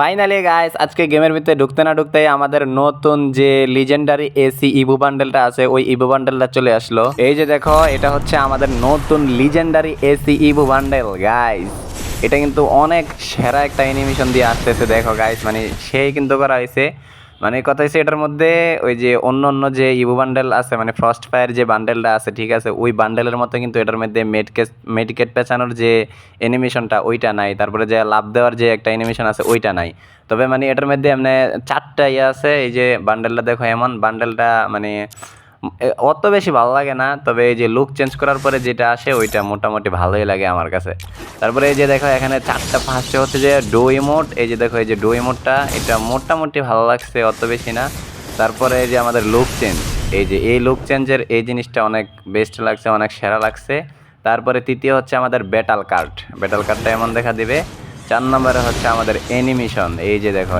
Finally guys আজকে গেমের ভিতরে ঢুকতে না ঢুকতেই আমাদের নতুন যে লিজেন্ডারি এসি ইভো বান্ডেলটা আছে ওই ইভো বান্ডেলটা চলে আসলো। এই যে দেখো, এটা হচ্ছে আমাদের নতুন legendary AC Evo bundle guys. এটা কিন্তু অনেক সেরা একটা অ্যানিমেশন দিয়ে আসতেছে, দেখো গাইস, মানে সেই কিন্তু করা হয়েছে। মানে কথা হচ্ছে এটার মধ্যে ওই যে অন্য অন্য যে ইভো বান্ডেল আছে, মানে ফ্রস্ট ফায়ার যে বান্ডেলটা আছে, ঠিক আছে, ওই বান্ডেলের মতো কিন্তু এটার মধ্যে মেডিকেট পেঁচানোর যে অ্যানিমেশনটা ওইটা নাই, তারপরে যে লাভ দেওয়ার যে একটা অ্যানিমেশন আছে ওইটা নাই। তবে মানে এটার মধ্যে এমনি চারটা ইয়ে আছে। এই যে বান্ডেলটা দেখো, এমন বান্ডেলটা মানে অত বেশি ভালো লাগে না, তবে এই যে লুক চেঞ্জ করার পরে যেটা আসে ওইটা মোটামুটি ভালোই লাগে আমার কাছে। তারপরে এই যে দেখো এখানে চারটা, ফার্স্টে হচ্ছে যে ডো ইমোট। এই যে দেখো, এই যে ডো ইমোটটা, এটা মোটামুটি ভালো লাগছে, অত বেশি না। তারপরে এই যে আমাদের লুক চেঞ্জ, এই যে এই লুক চেঞ্জের এই জিনিসটা অনেক বেস্ট লাগছে, অনেক সেরা লাগছে। তারপরে তৃতীয় হচ্ছে আমাদের ব্যাটাল কার্ডটা এমন দেখা দিবে। 4 নম্বরে হচ্ছে আমাদের অ্যানিমেশন। এই যে দেখো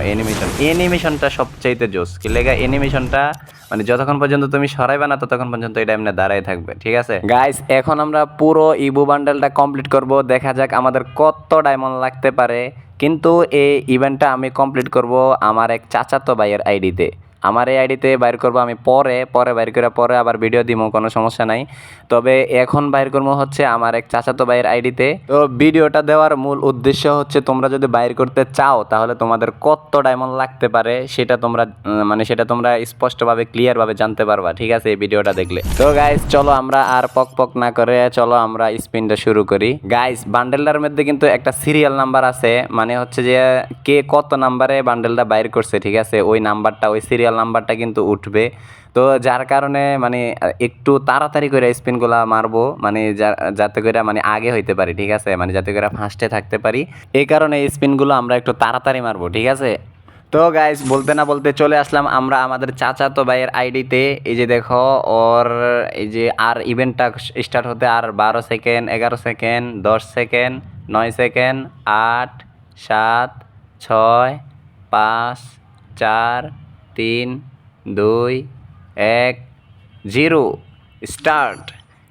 অ্যানিমেশনটা সবচাইতে জোস, কি লেগা অ্যানিমেশনটা মানে যতক্ষণ পর্যন্ত তুমি সরাইবে না ততক্ষণ পর্যন্ত এটা এমনি দাঁড়ায় থাকবে, ঠিক আছে গাইস। এখন আমরা পুরো ইভো বান্ডেলটা কমপ্লিট করব, দেখা যাক আমাদের কত ডায়মন্ড লাগতে পারে। কিন্তু এই ইভেন্টটা আমি কমপ্লিট করব আমার এক চাচাতো ভাইয়ের আইডিতে। আমার এই আইডিতে বাইর করবো আমি পরে পরে বাইর করে পরে আবার ভিডিও দিব, কোনো সমস্যা নাই। তবে এখন বাইর করবো হচ্ছে আমার এক চাচাতো ভাইয়ের আইডিতে। তো ভিডিওটা দেওয়ার মূল উদ্দেশ্য হচ্ছে তোমরা যদি বাইর করতে চাও তাহলে তোমাদের কত ডায়মন্ড লাগতে পারে সেটা তোমরা মানে সেটা তোমরা স্পষ্টভাবে ক্লিয়ারভাবে জানতে পারবা, ঠিক আছে, এই ভিডিওটা দেখলে। তো গাইস চলো আমরা আর পক পক না করে চলো আমরা স্পিনটা শুরু করি। গাইস বান্ডেলটার মধ্যে কিন্তু একটা সিরিয়াল নাম্বার আছে, মানে হচ্ছে যে কে কত নাম্বারে বান্ডেলটা বাইর করছে, ঠিক আছে, ওই নাম্বারটা, ওই সিরিয়াল নাম্বারটা কিন্তু উঠবে। তো যার কারণে মানে একটু তাড়াতাড়ি করে স্পিনগুলা মারবো, মানে যাতে করে মানে আগে হইতে পারি, ঠিক আছে, মানে যাতে করে ফার্স্টে থাকতে পারি। এই কারণে এই স্পিনগুলো আমরা একটু তাড়াতাড়ি মারবো, ঠিক আছে। তো গাইস বলতে না বলতে চলে আসলাম আমরা আমাদের চাচাতো ভাইয়ের আইডিতে। এই যে দেখো ওর এই যে আর ইভেন্টটা স্টার্ট হতে আর 12 second, 11 second, 10 second, 9 second, 8, 7, 6, 5, 4, 3, 2, 1, 0 start.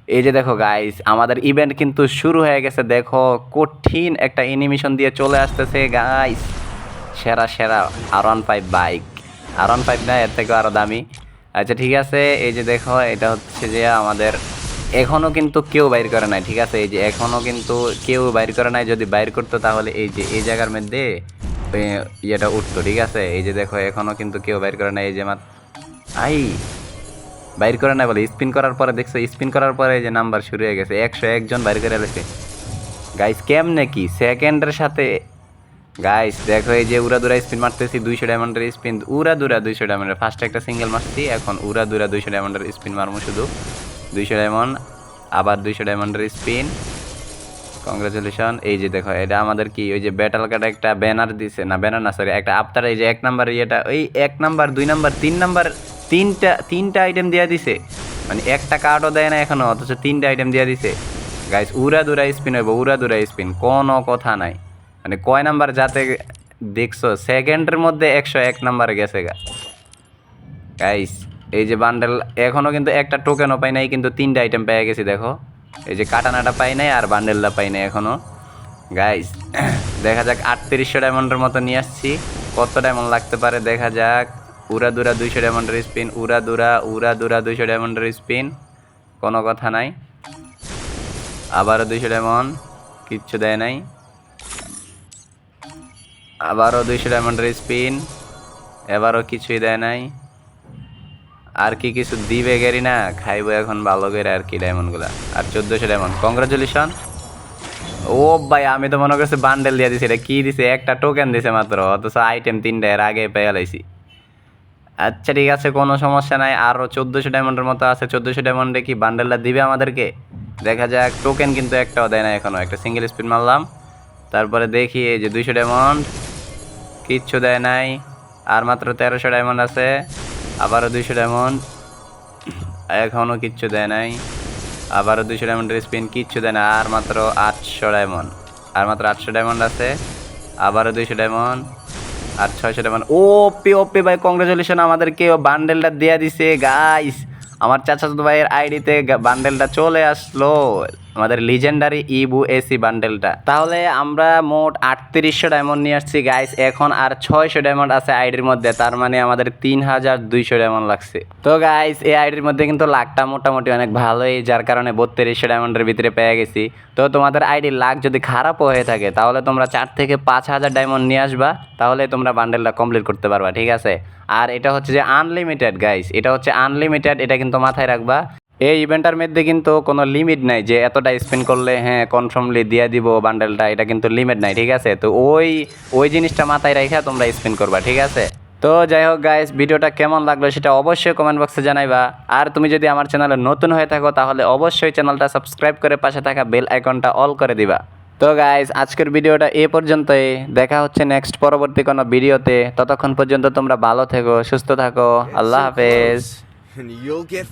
এই যে দেখো গাইস আমাদের ইভেন্ট কিন্তু শুরু হয়ে গেছে। দেখো কঠিন একটা অ্যানিমেশন দিয়ে চলে আসতেছে গাইস, সেরা সেরা R15 বাইক। R15 না, এর থেকেও আরও দামি। আচ্ছা ঠিক আছে, এই যে দেখো এটা হচ্ছে যে আমাদের এখনও কিন্তু কেউ বাইর করে নাই, ঠিক আছে, এই যে এখনও কিন্তু কেউ বাইর করে নাই। যদি বাইর করতো তাহলে এই যে এই জায়গার মধ্যে ইয়েটা উঠতো, ঠিক আছে। এই যে দেখো এখনও কিন্তু কেউ বাইর করে নাই, এই যে আই বাইর করে নাই বলে স্পিন করার পরে দেখছো, স্পিন করার পরে এই যে নাম্বার শুরু হয়ে গেছে, 101 জন বাইর করে এলেছে গাইস। কেমনে কি সেকেন্ডের সাথে গাইস দেখো, এই যে উড়াদুরা স্পিন মারতেছি, 200 ডায়মন্ডের স্পিন, উড়াদুরা 200 ডায়মন্ডের। ফার্স্টে একটা সিঙ্গেল মারছি, এখন উড়াদুরা 200 ডায়মন্ডের স্পিন মারবো, শুধু 200 ডায়মন্ড, আবার 200 ডায়মন্ডের স্পিন। কংগ্রেচুলেশন। এই যে দেখো এটা আমাদের কি ওই যে ব্যাটাল কার্ড একটা ব্যানার দিছে, না ব্যানার না সরি, একটা আফতার। এই যে 1 নাম্বার ইয়েটা, ওই 1 নাম্বার 2 নাম্বার 3 নাম্বার, তিনটা আইটেম দিয়ে দিছে, মানে একটা কার্ডও দেয় না এখনো, অথচ 3টা আইটেম দিয়ে দিছে গাইস। উড়াদুরা স্পিন হইব, উড়াদুরা স্পিন, কোনো কথা নাই। মানে কয় নাম্বার যাতে দেখছো, সেকেন্ডের মধ্যে 101 নাম্বারে গেছে গাইস। এই যে বান্ডেল এখনো কিন্তু একটা টোকেনও পাই নাই, কিন্তু 3টা আইটেম পেয়ে গেছি। দেখো এই যে কাটানাটা পাই নাই আর বান্ডেলটা পাই নাই এখনো গাইস। দেখা যাক 3800 ডায়মন্ডের মতো নিয়ে আসছি, কত ডায়মন্ড লাগতে পারে দেখা যাক। উড়াদুরা 200 ডায়মন্ডের স্পিন, উড়াদুরা 200 ডায়মন্ডের স্পিন, কোনো কথা নাই। আবারও 200 ডায়মন্ড, কিচ্ছু দেয় নাই। আবারও 200 ডায়মন্ডের স্পিন, এবারও কিছুই দেয় নাই। আর কি কিছু দিবে গেরি না, খাইবো এখন ভালো করে আর কি ডায়মন্ডগুলা। আর 1400 ডায়মন্ড, কংগ্রাচুলেশন। ও ভাই আমি তো মনে করছি বান্ডেল দিয়ে দিছি, এটা কি দিছে, একটা টোকেন দিছে মাত্র, অথচ আইটেম 3টা এর আগে পেয়ে লাইছি। আচ্ছা ঠিক আছে, কোনো সমস্যা নাই, আরও 1400 ডায়মন্ডের মতো আছে। 1400 ডায়মন্ডে কি বান্ডেলটা দিবে আমাদেরকে, দেখা যাক। টোকেন কিন্তু একটাও দেয় না এখনো, একটা সিঙ্গেল স্পিন মারলাম। তারপরে দেখি এই যে 200 ডায়মন্ড, কিচ্ছু দেয় নাই। আর মাত্র 1300 ডায়মন্ড আছে, আবারও 200 ডায়মন্ড, এখনও কিচ্ছু দেয় নাই। আবারও 200 ডায়মন্ডের স্পিন, কিচ্ছু দেয় না। আর মাত্র 800 ডায়মন্ড, আর মাত্র 800 ডায়মন্ড আছে। আবারও 200 ডায়মন্ড, আর 600 ডায়মন্ড। ওপি ওপি ভাই, কংগ্রেচুলেশন, আমাদেরকে বান্ডেলটা দিয়ে দিছে গাইস। আমার চাচাতো ভাইয়ের আইডিতে বান্ডেলটা চলে আসলো। আমাদের লিজেন্ডারি ইবু এসি বান্ডেলটা। তাহলে আমরা মোট 3800 ডায়মন্ড নিয়ে আসছি গাইস। এখন আর 600 ডায়মন্ড আছে আইডির মধ্যে, তার মানে আমাদের 3200 ডায়মন্ড লাগছে। তো গাইস এই আইডির মধ্যে কিন্তু লাখটা মোটামুটি অনেক ভালোই, যার কারণে 3200 ডায়মন্ডের ভিতরে পেয়ে গেছি। তো তোমাদের আইডির লাখ যদি খারাপও হয়ে থাকে তাহলে তোমরা 4 থেকে 5000 ডায়মন্ড নিয়ে আসবা, তাহলে তোমরা বান্ডেলটা কমপ্লিট করতে পারবা, ঠিক আছে। আর এটা হচ্ছে যে আনলিমিটেড গাইস, এটা হচ্ছে আনলিমিটেড, এটা কিন্তু মাথায় রাখবা। এই ইভেন্টের মধ্যে কিন্তু কোনো লিমিট নাই যে এতটা স্পেন্ড করলে হ্যাঁ কনফার্মলি দিয়ে দিব বান্ডেলটা, এটা কিন্তু লিমিট নাই, ঠিক আছে। তো ওই জিনিসটা মাথায় রেখে তোমরা স্পেন্ড করবা, ঠিক আছে। তো যাই হোক গাইস, ভিডিওটা কেমন লাগলো সেটা অবশ্যই কমেন্ট বক্সে জানাইবা। আর তুমি যদি আমার চ্যানেলে নতুন হয়ে থাকো তাহলে অবশ্যই চ্যানেলটা সাবস্ক্রাইব করে পাশে থাকা বেল আইকনটা অল করে দিবা। তো গাইস আজকের ভিডিওটা এ পর্যন্তই, দেখা হচ্ছে নেক্সট পরবর্তী কোনো ভিডিওতে। ততক্ষণ পর্যন্ত তোমরা ভালো থেকো, সুস্থ থাকো, আল্লাহ হাফেজ। And you'll get